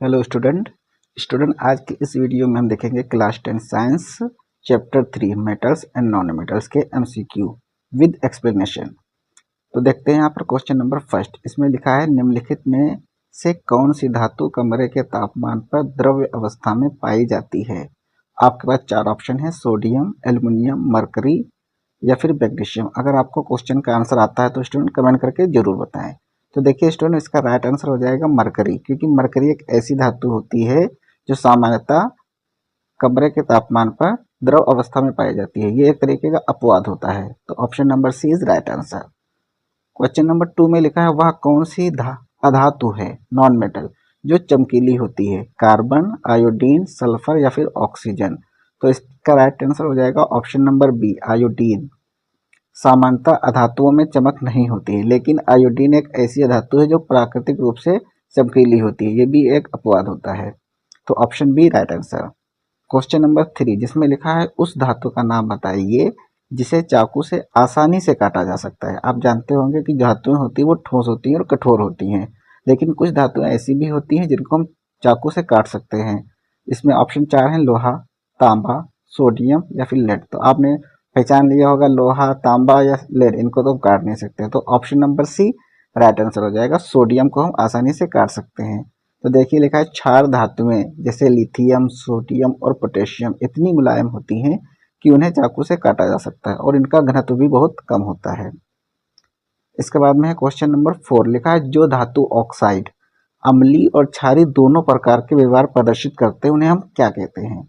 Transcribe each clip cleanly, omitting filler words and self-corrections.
Hello student आज की इस वीडियो में हम देखेंगे class 10 science chapter 3 metals and non metals के एमसीक्यू विद एक्सप्लेनेशन। तो देखते हैं यहाँ पर क्वेश्चन नंबर फर्स्ट। इसमें लिखा है निम्नलिखित में से कौन सी धातु कमरे के तापमान पर द्रव्य अवस्था में पाई जाती है। आपके पास चार ऑप्शन है, सोडियम, एल्युमिनियम, मरकरी या फिर मैग्नीशियम। अगर आपको क्वेश्चन का आंसर आता है तो स्टूडेंट कमेंट करके जरूर बताएं। तो देखिए स्टूडेंट, इसका राइट आंसर हो जाएगा मरकरी, क्योंकि मरकरी एक ऐसी धातु होती है जो सामान्यतः कमरे के तापमान पर द्रव अवस्था में पाई जाती है। ये एक तरीके का अपवाद होता है। तो option number C is right answer. Question number 2 में लिखा है वह कौन सी अधातु है नॉन मेटल जो चमकीली होती है। कार्बन, आयोडीन, सल्फर या फिर ऑक्सीजन। तो इसका राइट आंसर हो जाएगा ऑप्शन नंबर बी, आयोडीन। सामान्यतः अधातुओं में चमक नहीं होती है, लेकिन आयोडीन एक ऐसी अधातु है जो प्राकृतिक रूप से चमकीली होती है। ये भी एक अपवाद होता है। तो option B right answer. Question number 3 जिसमें लिखा है उस धातु का नाम बताइए जिसे चाकू से आसानी से काटा जा सकता है। आप जानते होंगे कि धातुएं होती है वो ठोस होती हैं और कठोर होती हैं, लेकिन कुछ धातुएं ऐसी भी होती हैं जिनको हम चाकू से काट सकते हैं। इसमें ऑप्शन 4 है, लोहा, तांबा, सोडियम या फिर लेड। तो आपने पहचान लिया होगा, लोहा, तांबा या लेड, इनको तो हम काट नहीं सकते। तो option number C right answer हो जाएगा। सोडियम को हम आसानी से काट सकते हैं। तो देखिए लिखा है क्षार धातुएं जैसे लिथियम, सोडियम और पोटेशियम इतनी मुलायम होती हैं कि उन्हें चाकू से काटा जा सकता है और इनका घनत्व भी बहुत कम होता है। इसके बाद में है क्वेश्चन नंबर 4, लिखा है जो धातु ऑक्साइड अम्लीय और क्षारीय दोनों प्रकार के व्यवहार प्रदर्शित करते हैं उन्हें हम क्या कहते हैं।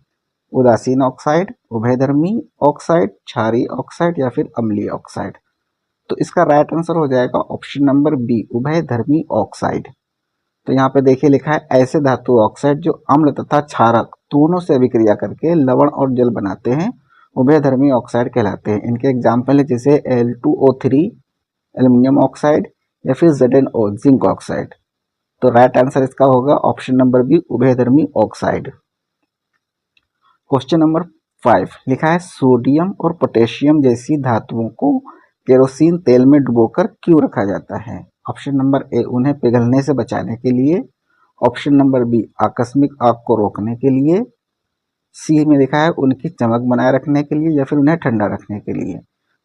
उदासीन ऑक्साइड, उभयधर्मी ऑक्साइड, क्षारीय ऑक्साइड या फिर अम्लीय ऑक्साइड। तो इसका राइट आंसर हो जाएगा ऑप्शन नंबर बी, उभयधर्मी ऑक्साइड। तो यहाँ पे देखिए लिखा है ऐसे धातु ऑक्साइड जो अम्ल तथा क्षारक दोनों से अभिक्रिया करके लवण और जल बनाते हैं उभयधर्मी ऑक्साइड कहलाते हैं। इनके एग्जाम्पल है जैसे Al2O3 एल्युमिनियम ऑक्साइड या फिर ZnO जिंक ऑक्साइड। तो राइट आंसर इसका होगा ऑप्शन नंबर बी, उभयधर्मी ऑक्साइड। क्वेश्चन नंबर 5 लिखा है सोडियम और पोटेशियम जैसी धातुओं को केरोसिन तेल में डुबोकर क्यों रखा जाता है। ऑप्शन नंबर ए, उन्हें पिघलने से बचाने के लिए। ऑप्शन नंबर बी, आकस्मिक आग को रोकने के लिए। सी में लिखा है उनकी चमक बनाए रखने के लिए या फिर उन्हें ठंडा रखने के लिए।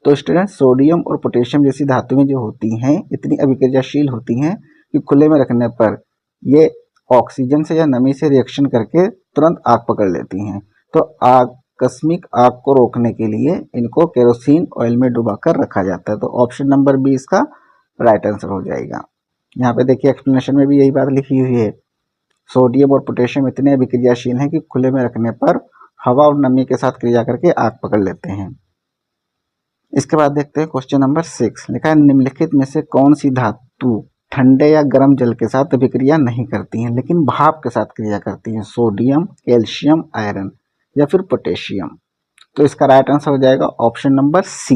तो स्टूडेंट, सोडियम और पोटेशियम जैसी धातुएं जो होती हैं इतनी अभिक्रियाशील होती हैं कि खुले में रखने पर ये ऑक्सीजन से या नमी से रिएक्शन करके तुरंत आग पकड़ लेती हैं। तो आकस्मिक आग को रोकने के लिए इनको केरोसिन ऑयल में डुबाकर रखा जाता है। तो ऑप्शन नंबर बी इसका राइट आंसर हो जाएगा। यहाँ पे देखिए एक्सप्लेनेशन में भी यही बात लिखी हुई है, सोडियम और पोटेशियम इतने अभिक्रियाशील हैं कि खुले में रखने पर हवा और नमी के साथ क्रिया करके आग पकड़ लेते हैं। इसके बाद देखते हैं क्वेश्चन नंबर 6, लिखा है निम्नलिखित में से कौन सी धातु ठंडे या गर्म जल के साथ अभिक्रिया नहीं करती हैं लेकिन भाप के साथ क्रिया करती हैं। सोडियम, कैल्शियम, आयरन या फिर पोटेशियम। तो इसका राइट आंसर हो जाएगा ऑप्शन नंबर सी।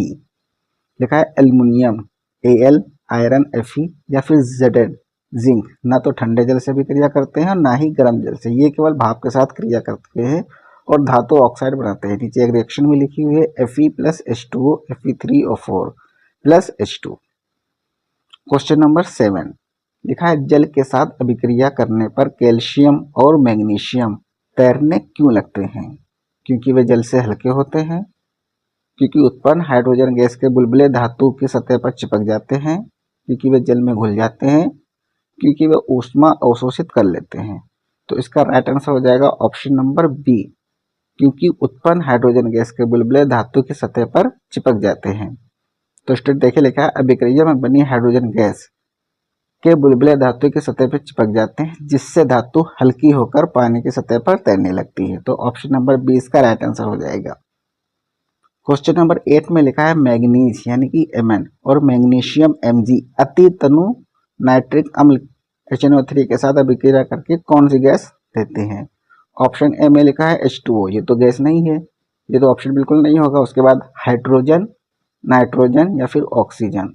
लिखा है एल्युमिनियम Al, आयरन Fe या फिर Zn जिंक ना तो ठंडे जल से भी क्रिया करते हैं और ना ही गर्म जल से। ये केवल भाप के साथ क्रिया करते हैं और धातु ऑक्साइड बनाते हैं। नीचे एक रिएक्शन में लिखी हुई है Fe plus H2O, Fe3O4 plus H2। Question number 7 लिखा है जल के साथ अभिक्रिया करने पर कैल्शियम और मैग्नीशियम तैरने क्यों लगते हैं। क्योंकि वे जल से हल्के होते हैं, क्योंकि उत्पन्न हाइड्रोजन गैस के बुलबुले धातु की सतह पर चिपक जाते हैं, क्योंकि वे जल में घुल जाते हैं, क्योंकि वे ऊष्मा अवशोषित कर लेते हैं। तो इसका राइट आंसर हो जाएगा ऑप्शन नंबर बी, क्योंकि उत्पन्न हाइड्रोजन गैस के बुलबुले धातु की सतह पर चिपक जाते हैं। तो स्टूडेंट देखिए लिखा है अभिक्रिया में बनी हाइड्रोजन गैस के बुलबुले धातु की सतह पर चिपक जाते हैं, जिससे धातु हल्की होकर पानी की सतह पर तैरने लगती है। तो ऑप्शन नंबर बी इसका राइट आंसर हो जाएगा। क्वेश्चन नंबर 8 में लिखा है मैग्नीज यानी कि Mn और मैग्नीशियम Mg अति तनु नाइट्रिक अम्ल HNO3 के साथ अभिक्रिया करके कौन सी गैस देते हैं। ऑप्शन ए में लिखा है H2O, ये तो गैस नहीं है, ये तो ऑप्शन बिल्कुल नहीं होगा। उसके बाद हाइड्रोजन, नाइट्रोजन या फिर ऑक्सीजन।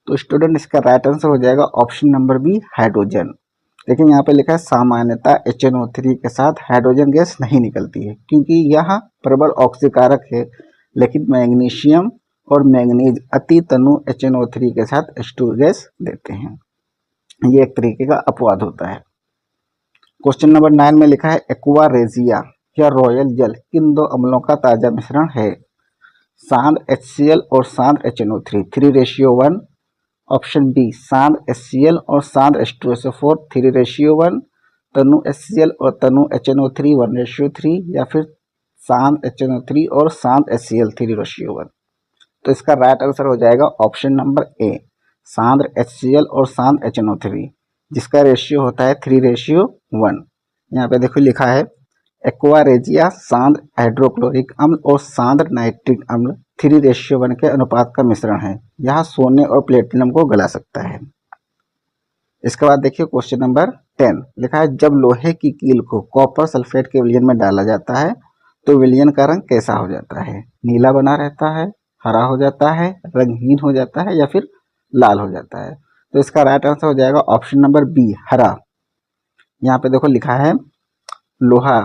तो स्टूडेंट इसका राइट आंसर हो जाएगा ऑप्शन नंबर बी, हाइड्रोजन। लेकिन यहाँ पे लिखा है सामान्यतः HNO3 के साथ हाइड्रोजन गैस नहीं निकलती है क्योंकि यह प्रबल ऑक्सीकारक है, लेकिन मैग्नीशियम और मैग्नीज अति तनु HNO3 के साथ H2 गैस देते हैं। ये एक तरीके का अपवाद होता है। क्वेश्चन नंबर 9 में लिखा है एक्वा रेजिया या रॉयल जल किन दो अम्लों का ताजा मिश्रण है? सांद्र HCl और सांद्र HNO3 3:1। ऑप्शन बी सांद्र HCl और सांद्र H2SO4 3:1। तनु HCl और तनु HNO3 1:3 या फिर सांद्र HNO3 और सांद्र HCl 3:1। तो इसका राइट आंसर हो जाएगा ऑप्शन नंबर ए सांद्र HCl और सांद्र HNO3 जिसका रेशियो होता है 3:1। यहाँ पे देखो लिखा है एक्वा रेजिया सांद्र हाइड्रोक्लोरिक अम्ल और सांद्र नाइट्रिक अम्ल 3:1 के अनुपात का मिश्रण है। यह सोने और प्लेटिनम को गला सकता है। इसके बाद देखिए क्वेश्चन नंबर 10 लिखा है जब लोहे की कील को कॉपर सल्फेट के विलयन में डाला जाता है तो विलयन का रंग कैसा हो जाता है? नीला बना रहता है, हरा हो जाता है, रंगहीन हो जाता है या फिर लाल हो जाता है? तो इसका राइट आंसर हो जाएगा ऑप्शन नंबर बी हरा। यहाँ पे देखो लिखा है लोहा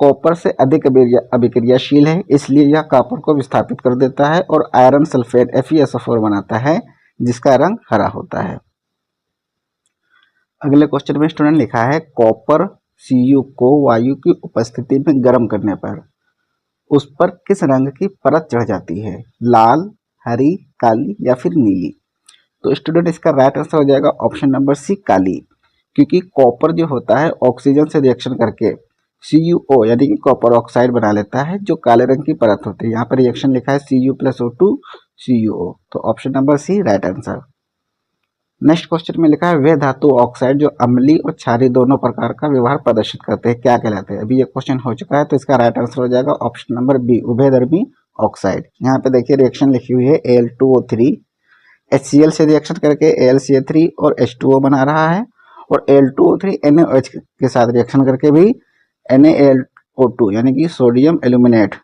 कॉपर से अधिक अभिक्रियाशील है इसलिए यह कॉपर को विस्थापित कर देता है और आयरन सल्फेट FeSO4 बनाता है जिसका रंग हरा होता है। अगले क्वेश्चन में स्टूडेंट लिखा है कॉपर Cu को वायु की उपस्थिति में गर्म करने पर उस पर किस रंग की परत चढ़ जाती है? लाल, हरी, काली या फिर नीली? तो स्टूडेंट इसका राइट आंसर हो जाएगा ऑप्शन नंबर सी काली, क्योंकि कॉपर जो होता है ऑक्सीजन से रिएक्शन करके CuO यानी कि कॉपर ऑक्साइड बना लेता है जो काले रंग की परत होती है। यहाँ पर रिएक्शन लिखा है Cu+O2 CuO, तो option number C right answer. Next question में लिखा है वे धातु ऑक्साइड जो अम्लीय और क्षारीय दोनों प्रकार का व्यवहार प्रदर्शित करते हैं क्या कहलाते हैं? अभी ये क्वेश्चन हो चुका है तो इसका राइट आंसर हो जाएगा ऑप्शन नंबर बी उभयधर्मी ऑक्साइड। यहाँ पे देखिए रिएक्शन लिखी हुई है Al2O3 HCl से रिएक्शन करके AlCl3 और H2O बना रहा है और Al2O3 NaOH के साथ रिएक्शन करके भी NaAlO2 यानी कि सोडियम एल्यूमिनेट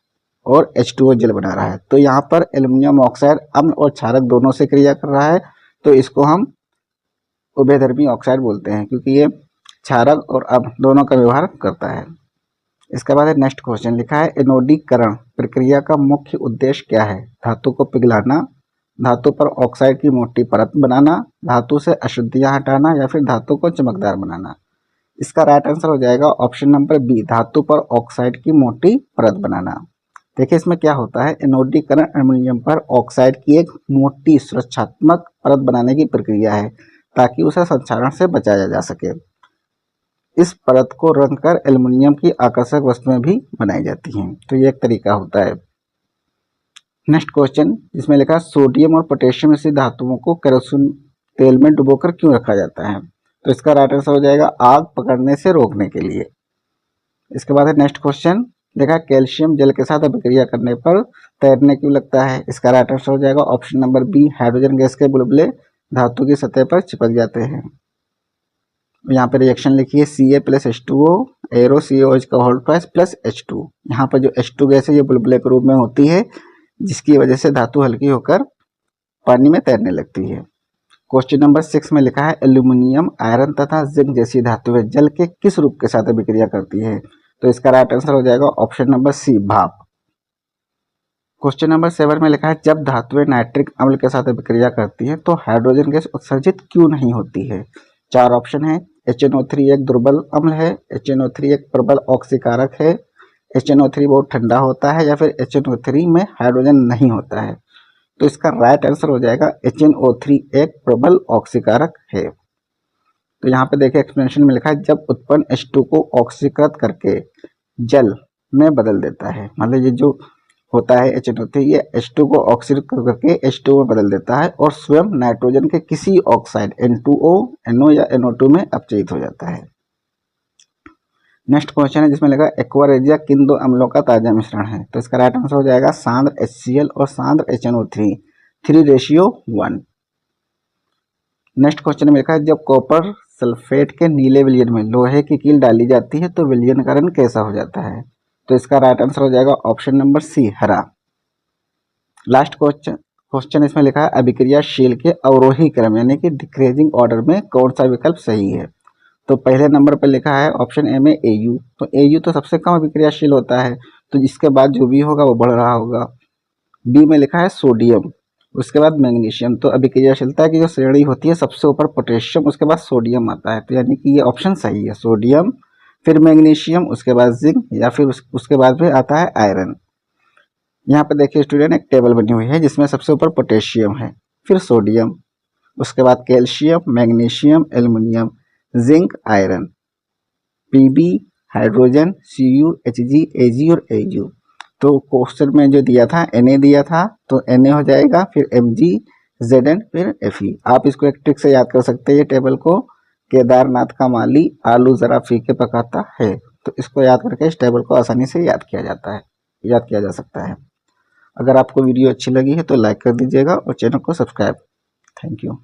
और H2O जल बना रहा है। तो यहाँ पर एल्यूमिनियम ऑक्साइड अम्ल और क्षारक दोनों से क्रिया कर रहा है तो इसको हम उभयधर्मी ऑक्साइड बोलते हैं क्योंकि ये क्षारक और अम्ल दोनों का व्यवहार करता है। इसके बाद नेक्स्ट क्वेश्चन लिखा है एनोडीकरण प्रक्रिया का मुख्य उद्देश्य क्या है? धातु को पिघलाना, धातु पर ऑक्साइड की मोटी परत बनाना, धातु से अशुद्धियां हटाना या फिर धातु को चमकदार बनाना? इसका राइट आंसर हो जाएगा ऑप्शन नंबर बी धातु पर ऑक्साइड की मोटी परत बनाना। देखिए इसमें क्या होता है एनोडीकरण एल्युमिनियम पर ऑक्साइड की एक मोटी सुरक्षात्मक परत बनाने की प्रक्रिया है ताकि उसे संक्षारण से बचाया जा सके। इस परत को रंगकर एल्युमिनियम की आकर्षक वस्तुएं भी बनाई जाती हैं, तो ये एक तरीका होता है। नेक्स्ट क्वेश्चन जिसमें लिखा है सोडियम और पोटेशियम जैसी धातुओं को केरोसिन तेल में डुबोकर क्यों रखा जाता है? तो इसका राइट आंसर हो जाएगा आग पकड़ने से रोकने के लिए। इसके बाद है नेक्स्ट क्वेश्चन लिखा है कैल्शियम जल के साथ अभिक्रिया करने पर तैरने क्यों लगता है? इसका राइट आंसर हो जाएगा option number B hydrogen gas के बुलबुले धातु की सतह पर चिपक जाते हैं। यहाँ पे रिएक्शन लिखी है Ca+H2O एरो COH का होल ट्वाइस प्लस H2। यहाँ पर जो H2 गैस है ये बुलबुले के रूप में होती है जिसकी वजह से धातु हल्की होकर पानी में तैरने लगती है। क्वेश्चन नंबर 6 में लिखा है एल्यूमिनियम आयरन तथा जिंक जैसी धातुएं जल के किस रूप के साथ अभिक्रिया करती है? तो इसका राइट आंसर हो जाएगा ऑप्शन नंबर सी भाप। क्वेश्चन नंबर 7 में लिखा है जब धातुएं नाइट्रिक अम्ल के साथ अभिक्रिया करती हैं तो हाइड्रोजन गैस उत्सर्जित क्यों नहीं होती है? 4 ऑप्शन है HNO3 एक दुर्बल अम्ल है, HNO3 एक प्रबल ऑक्सीकारक है, HNO3 बहुत ठंडा होता है या फिर HNO3 में हाइड्रोजन नहीं होता है। तो इसका राइट आंसर हो जाएगा HNO3 एक प्रबल ऑक्सीकारक है। तो यहाँ पे देखिए एक्सप्लेनेशन में लिखा है जब उत्पन्न H2 को ऑक्सीकृत करके जल में बदल देता है, मतलब ये जो होता है HNO3 ये H2 को ऑक्सीकृत करके H2 में बदल देता है और स्वयं नाइट्रोजन के किसी ऑक्साइड N2O, NO या NO2 में अपचयित हो जाता है। नेक्स्ट क्वेश्चन है जिसमें लिखा एक्वा रेजिया किन दो अम्लों का ताजा मिश्रण है? तो इसका राइट आंसर हो जाएगा सांद्र HCl और सांद्र HNO3 3:1। नेक्स्ट क्वेश्चन में लिखा है जब कॉपर सल्फेट के नीले विलयन में लोहे की कील डाली जाती है तो विलयन का रंग कैसा हो जाता है? तो इसका राइट आंसर हो जाएगा ऑप्शन नंबर सी हरा। लास्ट क्वेश्चन इसमें लिखा है अभिक्रियाशील के अवरोही क्रम यानी कि डिक्रीजिंग ऑर्डर में कौन सा विकल्प सही है? तो पहले नंबर पर लिखा है ऑप्शन ए में Au, तो Au तो सबसे कम अभिक्रियाशील होता है तो इसके बाद जो भी होगा वो बढ़ रहा होगा। बी में लिखा है सोडियम, उसके बाद मैग्नीशियम, तो अभिक्रियाशीलता की जो श्रेणी होती है सबसे ऊपर पोटेशियम उसके बाद सोडियम आता है, तो यानी कि ये ऑप्शन सही है सोडियम फिर मैग्नीशियम, उसके बाद जिंक, या फिर उसके बाद फिर आता है आयरन। यहाँ पे देखिए स्टूडेंट, एक टेबल बनी हुई है जिसमें सबसे ऊपर पोटेशियम है, फिर सोडियम, उसके बाद calcium, magnesium, aluminium, zinc, iron, P B, hydrogen, C U, H G, A G और एयू। तो क्वेश्चन में जो दिया था Na दिया था, तो Na हो जाएगा, फिर Mg, Zn, फिर Fe। आप इसको एक ट्रिक से याद कर सकते हैं ये टेबल को, केदारनाथ का माली आलू जरा फीके पकाता है। तो इसको याद करके इस टेबल को आसानी से याद किया जा सकता है। अगर आपको वीडियो अच्छी लगी है तो लाइक कर दीजिएगा और चैनल को सब्सक्राइब। Thank you.